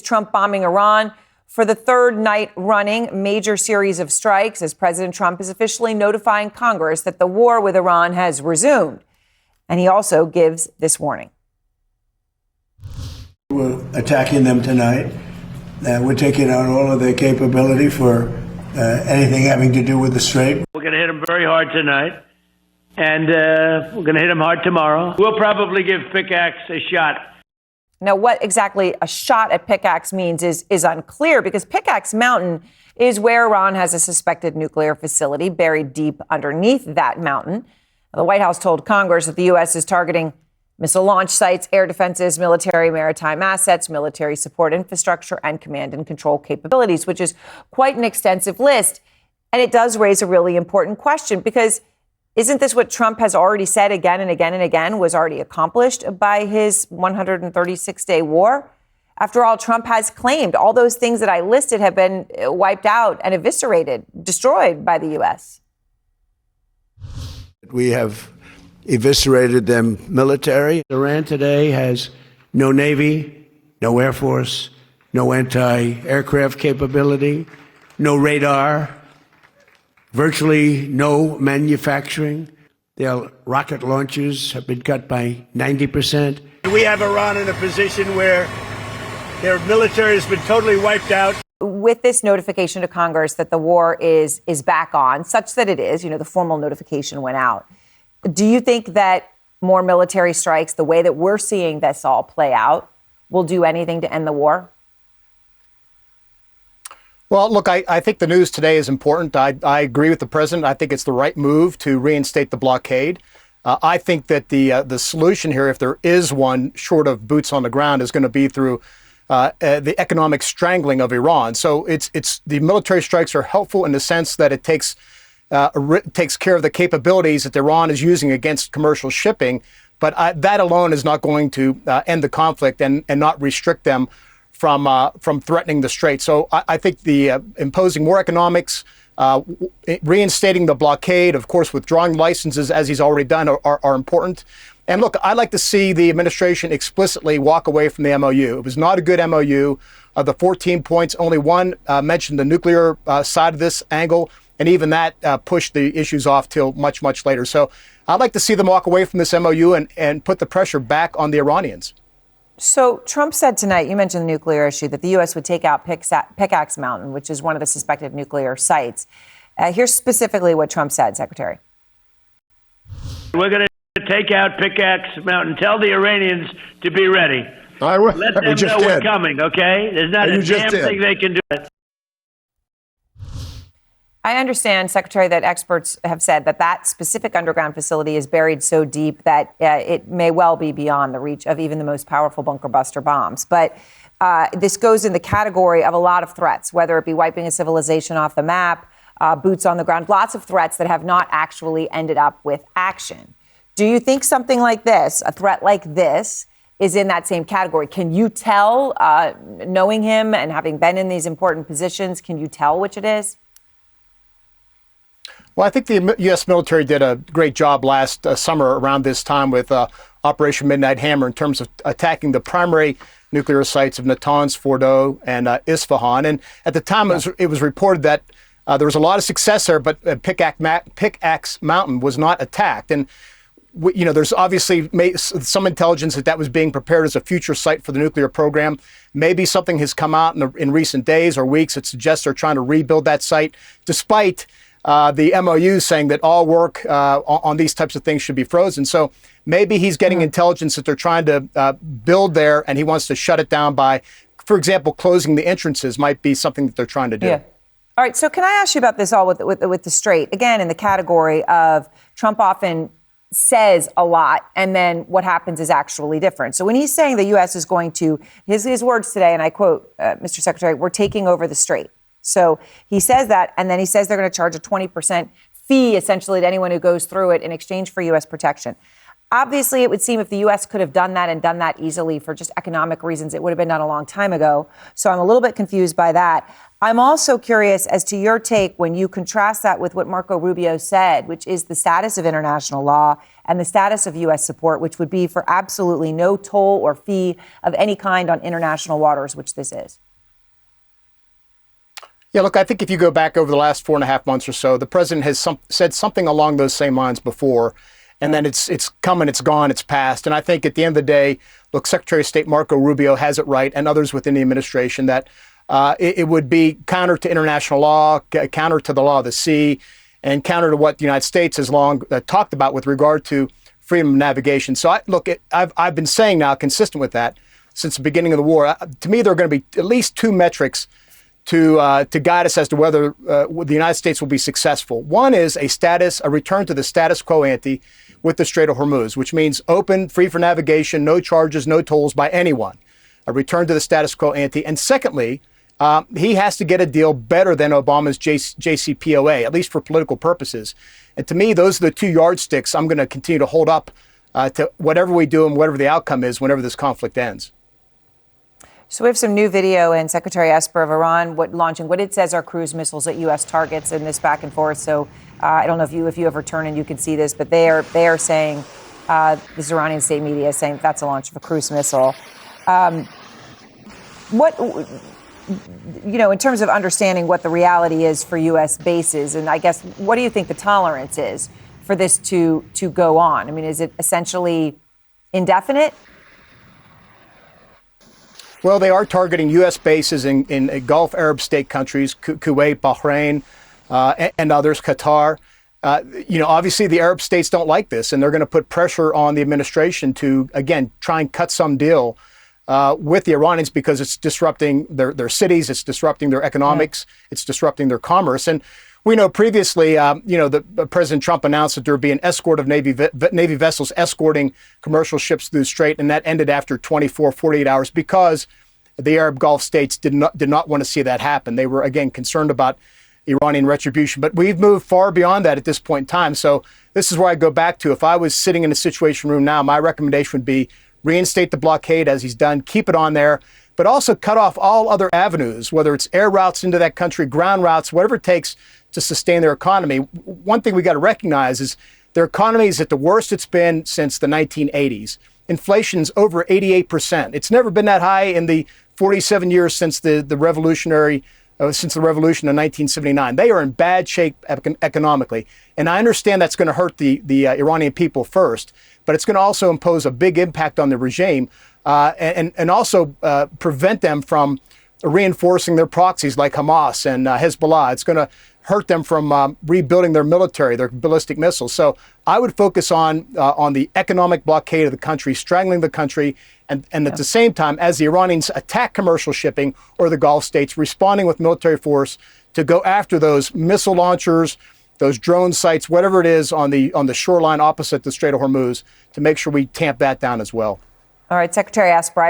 Trump bombing Iran for the third night running, major series of strikes as President Trump is officially notifying Congress that the war with Iran has resumed. And he also gives this warning. We're attacking them tonight. We're taking out all of their capability for anything having to do with the Strait. We're going to hit them very hard tonight, and we're going to hit them hard tomorrow. We'll probably give Pickaxe a shot. Now, what exactly a shot at Pickaxe means is unclear, because Pickaxe Mountain is where Iran has a suspected nuclear facility buried deep underneath that mountain. The White House told Congress that the U.S. is targeting missile launch sites, air defenses, military maritime assets, military support infrastructure, and command and control capabilities, which is quite an extensive list. And it does raise a really important question, because isn't this what Trump has already said again and again and again was already accomplished by his 136-day war? After all, Trump has claimed all those things that I listed have been wiped out and eviscerated, destroyed by the U.S. We have eviscerated them military. Iran today has no Navy, no Air Force, no anti-aircraft capability, no radar, virtually no manufacturing. Their rocket launches have been cut by 90%. We have Iran in a position where their military has been totally wiped out. With this notification to Congress that the war is back on, such that it is, the formal notification went out. Do you think that more military strikes, the way that we're seeing this all play out, will do anything to end the war? Well, look, I think the news today is important. I agree with the president. I think it's the right move to reinstate the blockade. I think that the solution here, if there is one short of boots on the ground, is going to be through the economic strangling of Iran. So it's the military strikes are helpful in the sense that it takes care of the capabilities that Iran is using against commercial shipping. But that alone is not going to end the conflict and not restrict them from threatening the Strait. So I think the imposing more economics, reinstating the blockade, of course, withdrawing licenses, as he's already done, are important. And look, I'd like to see the administration explicitly walk away from the MOU. It was not a good MOU. Of the 14 points, only one mentioned the nuclear side of this angle, and even that pushed the issues off till much, much later. So I'd like to see them walk away from this MOU and put the pressure back on the Iranians. So Trump said tonight, you mentioned the nuclear issue, that the U.S. would take out Pickaxe Mountain, which is one of the suspected nuclear sites. Here's specifically what Trump said, Secretary. We're going to take out Pickaxe Mountain. Tell the Iranians to be ready. I will. Let them know we're coming, okay? There's not a damn thing they can do. I understand, Secretary, that experts have said that specific underground facility is buried so deep that it may well be beyond the reach of even the most powerful bunker buster bombs. But this goes in the category of a lot of threats, whether it be wiping a civilization off the map, boots on the ground, lots of threats that have not actually ended up with action. Do you think something like this, a threat like this, is in that same category? Can you tell, knowing him and having been in these important positions, can you tell which it is? Well, I think the U.S. military did a great job last summer around this time with Operation Midnight Hammer in terms of attacking the primary nuclear sites of Natanz, Fordow, and Isfahan. And at the time, it was reported that there was a lot of success there, but Pickaxe Mountain was not attacked. And there's obviously some intelligence that was being prepared as a future site for the nuclear program. Maybe something has come out in recent days or weeks that suggests they're trying to rebuild that site, despite the MOU saying that all work on these types of things should be frozen. So maybe he's getting intelligence that they're trying to build there, and he wants to shut it down by, for example, closing the entrances might be something that they're trying to do. Yeah. All right. So can I ask you about this all with the Strait? Again, in the category of Trump often says a lot, and then what happens is actually different. So when he's saying the U.S. is going to, his words today, and I quote, Mr. Secretary, we're taking over the Strait. So he says that, and then he says they're going to charge a 20% fee, essentially, to anyone who goes through it in exchange for U.S. protection. Obviously, it would seem if the U.S. could have done that and done that easily for just economic reasons, it would have been done a long time ago. So I'm a little bit confused by that. I'm also curious as to your take when you contrast that with what Marco Rubio said, which is the status of international law and the status of U.S. support, which would be for absolutely no toll or fee of any kind on international waters, which this is. Yeah, look, I think if you go back over the last 4.5 months or so, the president has said something along those same lines before, and then it's come and it's gone, it's passed. And I think at the end of the day, look, Secretary of State Marco Rubio has it right, and others within the administration, that it would be counter to international law, counter to the law of the sea, and counter to what the United States has long talked about with regard to freedom of navigation. So, I've been saying now, consistent with that, since the beginning of the war. To me, there are going to be at least two metrics to guide us as to whether the United States will be successful. One is a return to the status quo ante with the Strait of Hormuz, which means open, free for navigation, no charges, no tolls by anyone. A return to the status quo ante. And secondly, he has to get a deal better than Obama's JCPOA, at least for political purposes. And to me, those are the two yardsticks I'm going to continue to hold up to whatever we do and whatever the outcome is whenever this conflict ends. So we have some new video, and Secretary Esper of Iran launching what it says are cruise missiles at U.S. targets in this back and forth. So I don't know if you ever turn and you can see this, but they are saying, this Iranian state media is saying that's a launch of a cruise missile. In terms of understanding what the reality is for U.S. bases, and I guess, what do you think the tolerance is for this to go on? I mean, is it essentially indefinite? Well, they are targeting U.S. bases in Gulf Arab state countries, Kuwait, Bahrain, and others, Qatar. Obviously the Arab states don't like this, and they're going to put pressure on the administration to, again, try and cut some deal with the Iranians, because it's disrupting their cities, it's disrupting their economics, it's disrupting their commerce. And we know previously, President Trump announced that there would be an escort of Navy vessels escorting commercial ships through the Strait, and that ended after 48 hours because the Arab Gulf states did not want to see that happen. They were, again, concerned about Iranian retribution. But we've moved far beyond that at this point in time. So this is where I go back to. If I was sitting in a Situation Room now, my recommendation would be reinstate the blockade as he's done, keep it on there, but also cut off all other avenues, whether it's air routes into that country, ground routes, whatever it takes to sustain their economy. One thing we got to recognize is their economy is at the worst it's been since the 1980s. Inflation's over 88%. It's never been that high in the 47 years since the revolution in 1979. They are in bad shape economically. And I understand that's going to hurt the Iranian people first, but it's going to also impose a big impact on the regime and also prevent them from reinforcing their proxies like Hamas and Hezbollah. It's going to hurt them from rebuilding their military, their ballistic missiles. So I would focus on the economic blockade of the country, strangling the country, and at the same time, as the Iranians attack commercial shipping or the Gulf states, responding with military force to go after those missile launchers, those drone sites, whatever it is on the shoreline opposite the Strait of Hormuz, to make sure we tamp that down as well. All right, Secretary Esper.